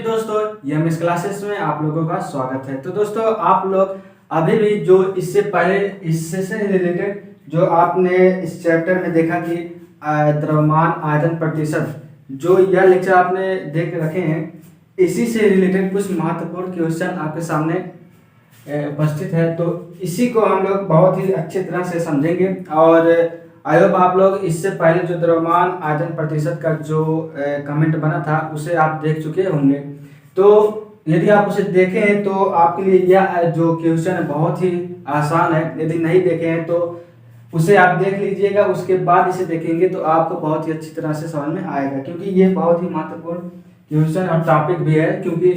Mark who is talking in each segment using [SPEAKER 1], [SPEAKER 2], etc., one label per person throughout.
[SPEAKER 1] दोस्तों, यमएस क्लासेस में आप लोगों का स्वागत है। तो दोस्तों, आप लोग अभी भी जो इससे पहले इससे से रिलेटेड जो आपने इस चैप्टर में देखा कि द्रव्यमान आयतन प्रतिशत, जो यह लेक्चर आपने देख रखे हैं, इसी से रिलेटेड कुछ महत्वपूर्ण क्वेश्चन आपके सामने उपस्थित है। तो इसी को हम लोग बहुत ही अच्छी तरह से समझेंगे और आई होप आप लोग इससे पहले जो द्रव्यमान आयतन प्रतिशत का जो कमेंट बना था उसे आप देख चुके होंगे। तो यदि आप उसे देखे हैं तो आपके लिए यह जो क्वेश्चन है बहुत ही आसान है। यदि नहीं देखे हैं तो उसे आप देख लीजिएगा, उसके बाद इसे देखेंगे तो आपको बहुत ही अच्छी तरह से समझ में आएगा, क्योंकि ये बहुत ही महत्वपूर्ण क्वेश्चन और टॉपिक भी है, क्योंकि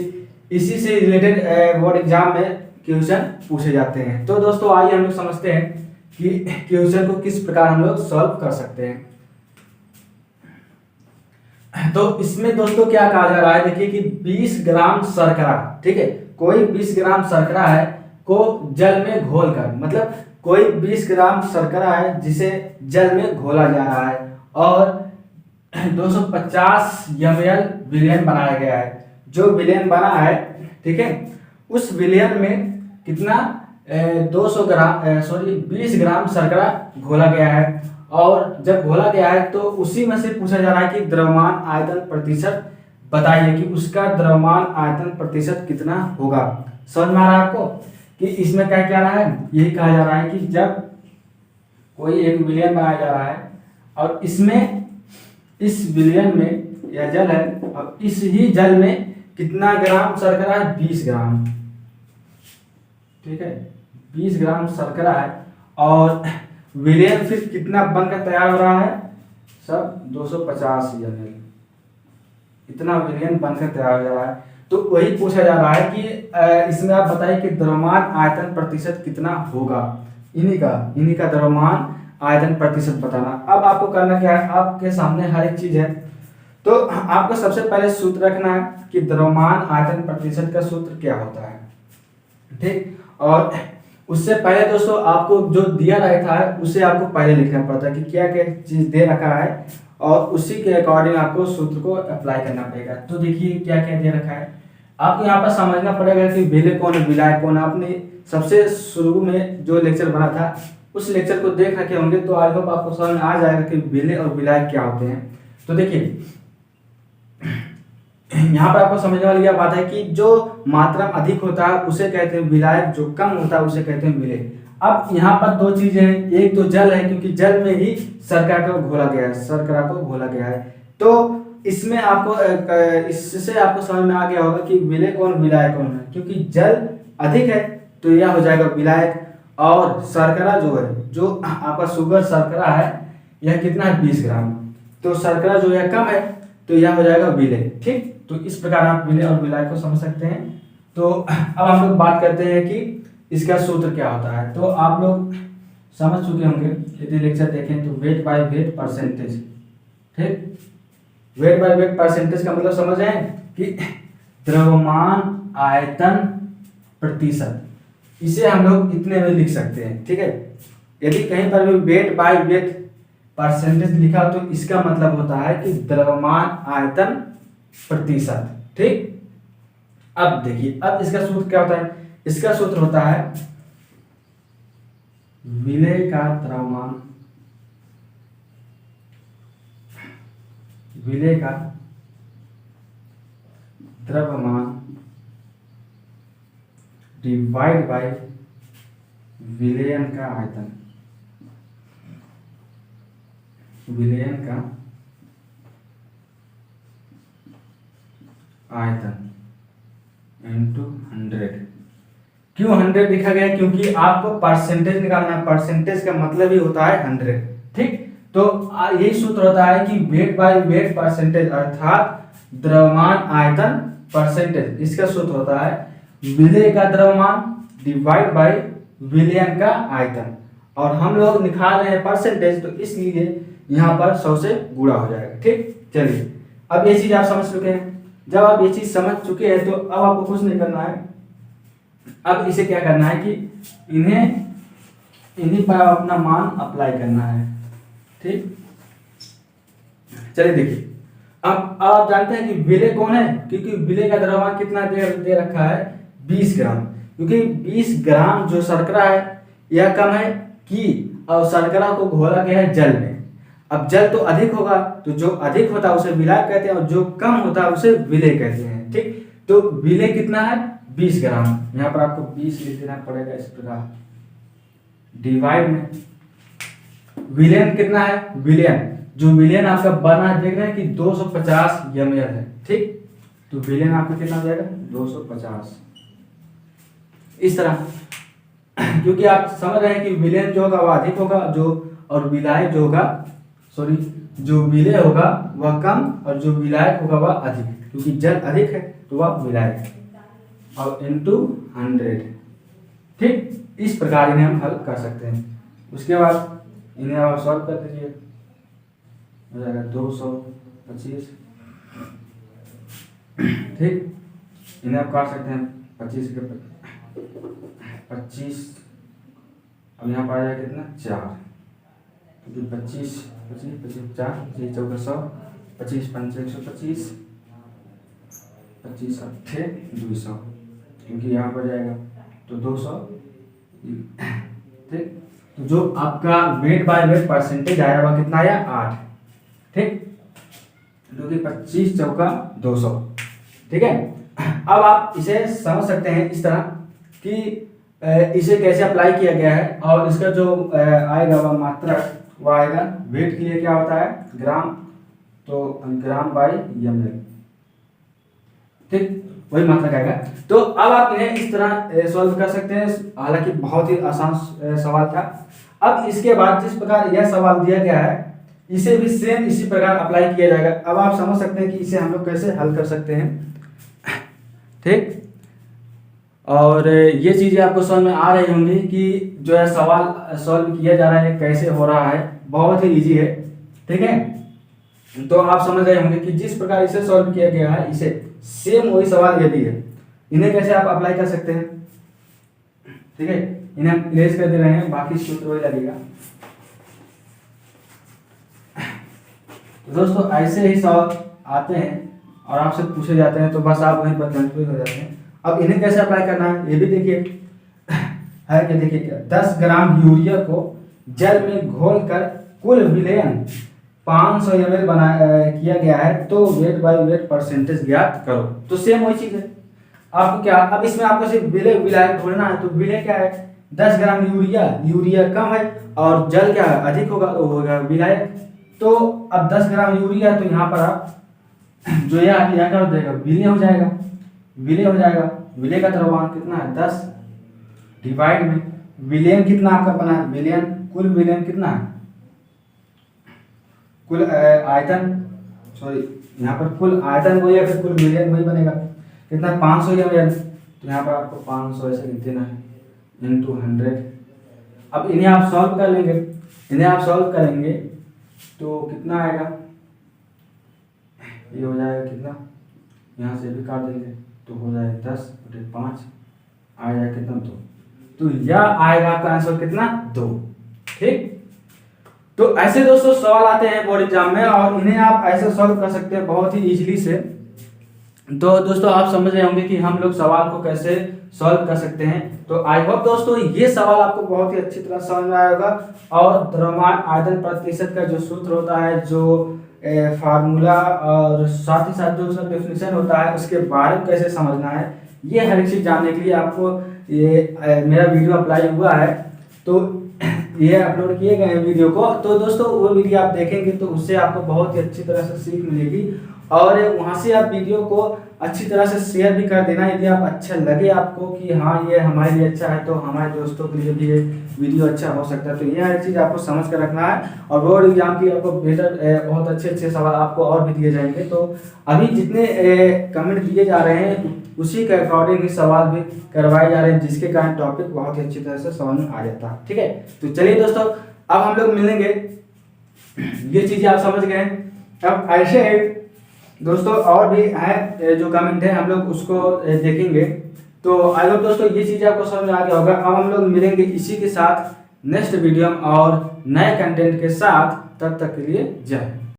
[SPEAKER 1] इसी से रिलेटेड बोर्ड एग्जाम में क्वेश्चन पूछे जाते हैं। तो दोस्तों, आइए हम लोग समझते हैं कि क्वेश्चन को किस प्रकार हम लोग सॉल्व कर सकते हैं। तो इसमें दोस्तों क्या कहा जा रहा है, देखिए कि 20 ग्राम शर्करा, ठीक है, कोई 20 ग्राम शर्करा है को जल में घोलकर, मतलब कोई 20 ग्राम शर्करा है जिसे जल में घोला जा रहा है और 250 ml विलयन बनाया गया है। जो विलयन बना है, ठीक है, उस विलयन में कितना 20 ग्राम शर्करा घोला गया है और जब घोला गया है तो उसी में से पूछा जा रहा है कि द्रव्यमान आयतन प्रतिशत बताइए कि उसका द्रव्यमान आयतन प्रतिशत कितना होगा। समझ में आ रहा है आपको कि इसमें क्या क्या रहा है, यही कहा जा रहा है कि जब कोई एक विलयन बनाया जा रहा है और इसमें इस विलयन में यह जल है और इस ही जल में कितना ग्राम शर्करा है, 20 ग्राम, ठीक है, 20 ग्राम शर्करा है और विलयन फिर कितना बनकर तैयार हो रहा है, सब 250 ml, इतना विलयन बनकर तैयार हो रहा है। तो वही पूछा जा रहा है कि इसमें आप बताइए कि द्रव्यमान आयतन प्रतिशत कितना होगा, इन्हीं का द्रव्यमान आयतन प्रतिशत बताना। अब आपको करना क्या है, आपके सामने हर एक चीज है, तो आपको सबसे पहले सूत्र रखना है कि द्रव्यमान आयतन प्रतिशत का सूत्र क्या होता है, ठीक। और उससे पहले दोस्तों आपको जो दिया रहता है उसे आपको पहले लिखना पड़ता है कि क्या क्या चीज दे रखा है और उसी के अकॉर्डिंग आपको सूत्र को अप्लाई करना पड़ेगा। तो देखिए क्या क्या दे रखा है, आपको यहाँ पर समझना पड़ेगा कि विलय कौन है, विलायक कौन है। आपने सबसे शुरू में जो लेक्चर बना था उस लेक्चर को देख रखे होंगे, तो आई होप आपको समझ में आ जाएगा कि विलय और विलायक क्या होते हैं। तो देखिए यहाँ पर आपको समझने वाली यह बात है कि जो मात्रा अधिक होता है उसे कहते हैं विलायक, जो कम होता है उसे कहते हैं विलय। अब यहाँ पर दो चीजें हैं, एक तो जल है, क्योंकि जल में ही शर्करा को घोला गया है। तो इसमें आपको इससे आपको समझ में आ गया होगा कि विलय कौन विलायक कौन है, क्योंकि जल अधिक है तो यह हो जाएगा विलायक और शर्करा जो है, जो आपका शुगर शर्करा है, यह कितना है 20 ग्राम, तो शर्करा जो है कम है तो यह हो जाएगा विलय, ठीक। तो इस प्रकार आप विलय और विलायक को समझ सकते हैं। तो अब हम लोग बात करते हैं कि इसका सूत्र क्या होता है। तो आप लोग समझ चुके होंगे, यदि लेक्चर देखें तो वेट बाय वेट परसेंटेज, ठीक। वेट बाय वेट परसेंटेज का मतलब समझ रहे हैं कि द्रव्यमान आयतन प्रतिशत, इसे हम लोग इतने में लिख सकते हैं, ठीक है। यदि कहीं पर भी वेट बाय वेट परसेंटेज लिखा तो इसका मतलब होता है कि द्रव्यमान आयतन प्रतिशत, ठीक। अब देखिए, अब इसका सूत्र क्या होता है, इसका सूत्र होता है विलय का द्रव्यमान, विलय का द्रव्यमान डिवाइड बाय विलयन का आयतन, विलयन का आयतन इनटू 100। क्यों 100 लिखा गया, क्योंकि आपको परसेंटेज निकालना है, परसेंटेज का मतलब ही होता है 100, ठीक। तो यही सूत्र होता है कि वेट बाय वेट परसेंटेज, अर्थात द्रव्यमान आयतन परसेंटेज, इसका सूत्र होता है विलय का द्रव्यमान डिवाइड बाय विलयन का आयतन, और हम लोग निकाल रहे हैं परसेंटेज तो इसलिए यहाँ पर 100 से गुणा हो जाएगा, ठीक। चलिए, अब ये चीज आप समझ चुके हैं। जब आप ये चीज समझ चुके हैं तो अब आपको कुछ नहीं करना है, अब इसे क्या करना है कि इन्हीं पर अपना मान अप्लाई करना है, ठीक। चलिए देखिए, अब आप जानते हैं कि विलेय कौन है, क्योंकि विलेय का द्रव्यमान कितना दे रखा है 20 ग्राम, क्योंकि 20 ग्राम जो शर्करा है यह कम है कि, और शर्करा को घोला गया है जल में। अब जल तो अधिक होगा, तो जो अधिक होता है उसे विलायक कहते हैं, और जो कम होता है उसे विलेय कहते हैं। ठीक, तो विलेय कितना है 20 ग्राम। यहाँ पर आपको 20 लिख देना पड़ेगा इस प्रकार, डिवाइड में विलेयन कितना है, विलेयन जो विलेयन आपका बना है, देख रहे हैं कि 250 ml है। ठीक, तो विलेयन आपका कितना जाएगा 250 इस तरह, क्योंकि आप समझ रहे हैं कि विलेयन जो होगा वह अधिक होगा, जो और विलायक जो होगा, सॉरी जो विलेय होगा वह कम और जो विलायक होगा वह अधिक, क्योंकि जल अधिक है तो वह विलायक, और इनटू 100। ठीक, इस प्रकार इन्हें हम हल कर सकते हैं। उसके बाद इन्हें आप सॉल्व कर दीजिए, हो जाएगा 225। ठीक, इन्हें आप काट सकते हैं 25 के 25, अब यहाँ पर आ जाएगा कितना 4, क्योंकि 25 25 25 4 25 चौका 100, 25 5 125, 25 8 200, क्योंकि यहाँ पर जाएगा तो 200। ठीक, तो जो आपका वेट बाय वेट परसेंटेज आया वह कितना आया 8। ठीक, जो कि 25 चौका 200। ठीक है, अब आप इसे समझ सकते हैं इस तरह कि इसे कैसे अप्लाई किया गया है, और इसका जो आएगा वह मात्रा वो आएगा वेट के लिए क्या होता है ग्राम, तो ग्राम बाई ml। ठीक, वही मात्रा आएगा। तो अब आप इन्हें इस तरह सॉल्व कर सकते हैं, हालांकि बहुत ही आसान सवाल था। अब इसके बाद जिस प्रकार यह सवाल दिया गया है इसे भी सेम इसी प्रकार अप्लाई किया जाएगा। अब आप समझ सकते हैं कि इसे हम लोग कैसे हल कर सकते हैं। ठीक, और ये चीज़ें आपको समझ में आ रही होंगी कि जो है सवाल सॉल्व किया जा रहा है कैसे हो रहा है, बहुत ही इजी है। ठीक है, तो आप समझ रहे होंगे कि जिस प्रकार इसे सॉल्व किया गया है इसे सेम वही सवाल ये भी है, इन्हें कैसे आप अप्लाई कर सकते हैं। ठीक है, इन्हें हम इरेज कर दे रहे हैं, बाकी सूत्र वही लगेगा। तो दोस्तों ऐसे ही सवाल आते हैं और आपसे पूछे जाते हैं, तो बस आप वहीं पर कंफ्यूज हो जाते हैं। अब इन्हें कैसे अप्लाई करना है ये भी देखिए, है कि देखिए 10 ग्राम यूरिया को जल में घोलकर कुल विलयन 500 ml किया गया है, तो वेट बाय वेट परसेंटेज ज्ञात करो। तो सेम वही चीज है, आपको क्या, अब इसमें आपको सिर्फ विलेय विलायक ढूंढना है। तो विलेय क्या है 10 ग्राम यूरिया कम है और जल क्या है अधिक होगा, वो होगा विलायक। तो अब 10 ग्राम यूरिया, तो यहाँ पर आप जो यहाँ क्या हो जाएगा विलेय हो जाएगा, विलेय हो जाएगा। विलेय का द्रव्यमान कितना है 10, डिवाइड में विलेयन कितना आपका बना है, विलेयन कुल विलेयन कितना है, कुल आयतन, सॉरी यहाँ पर कुल आयतन वही है, फिर कुल विलेयन वही बनेगा कितना 500 ml। तो यहाँ पर आपको 500 ऐसे लिख देना है इनटू 100। अब इन्हें आप सॉल्व कर लेंगे, इन्हें आप सॉल्व करेंगे तो कितना आएगा, ये हो जाएगा कितना, यहाँ से भी काट देंगे तो हो जाएगा 10 बटे 5, आएगा कितना 2। तो यह आएगा आपका आंसर कितना 2। ठीक, तो ऐसे दोस्तों सवाल आते हैं बोर्ड एग्जाम में और इन्हें आप ऐसे सॉल्व कर सकते हैं बहुत ही इजीली से। तो दोस्तों आप समझ रहे होंगे कि हम लोग सवाल को कैसे सॉल्व कर सकते हैं। तो आई होप दोस्तों ये सवाल आपको बहुत ही अच्छी तरह समझ में आया होगा। और द्रव्यमान आयतन प्रतिशत का जो सूत्र होता है, जो फार्मूला और साथ ही साथ जो उसका डेफिनेशन होता है उसके बारे में कैसे समझना है, ये हर एक चीज़ जानने के लिए आपको ये मेरा वीडियो अप्लाई हुआ है। तो ये अपलोड किए गए हैं वीडियो को, तो दोस्तों वो वीडियो आप देखेंगे तो उससे आपको बहुत ही अच्छी तरह से सीख मिलेगी। और वहाँ से आप वीडियो को अच्छी तरह से शेयर भी कर देना, यदि आप अच्छा लगे आपको कि हाँ ये हमारे लिए अच्छा है, तो हमारे दोस्तों के लिए भी ये वीडियो अच्छा हो सकता है। तो ये हर चीज़ आपको समझ कर रखना है। और बोर्ड एग्जाम की आपको बेहतर बहुत अच्छे अच्छे सवाल आपको और भी दिए जाएंगे। तो अभी जितने कमेंट दिए जा रहे हैं उसी के अकॉर्डिंग ही सवाल भी करवाए जा रहे हैं, जिसके कारण टॉपिक बहुत ही अच्छी तरह से समझ में आ जाता है। ठीक है, तो चलिए दोस्तों अब हम लोग मिलेंगे, ये चीज़ें आप समझ गए। अब ऐसे दोस्तों और भी है जो कमेंट है हम लोग उसको देखेंगे। तो आई होप दोस्तों ये चीज़ आपको समझ में आ गया होगा। अब हम लोग मिलेंगे इसी के साथ नेक्स्ट वीडियो और नए कंटेंट के साथ, तब तक के लिए जय।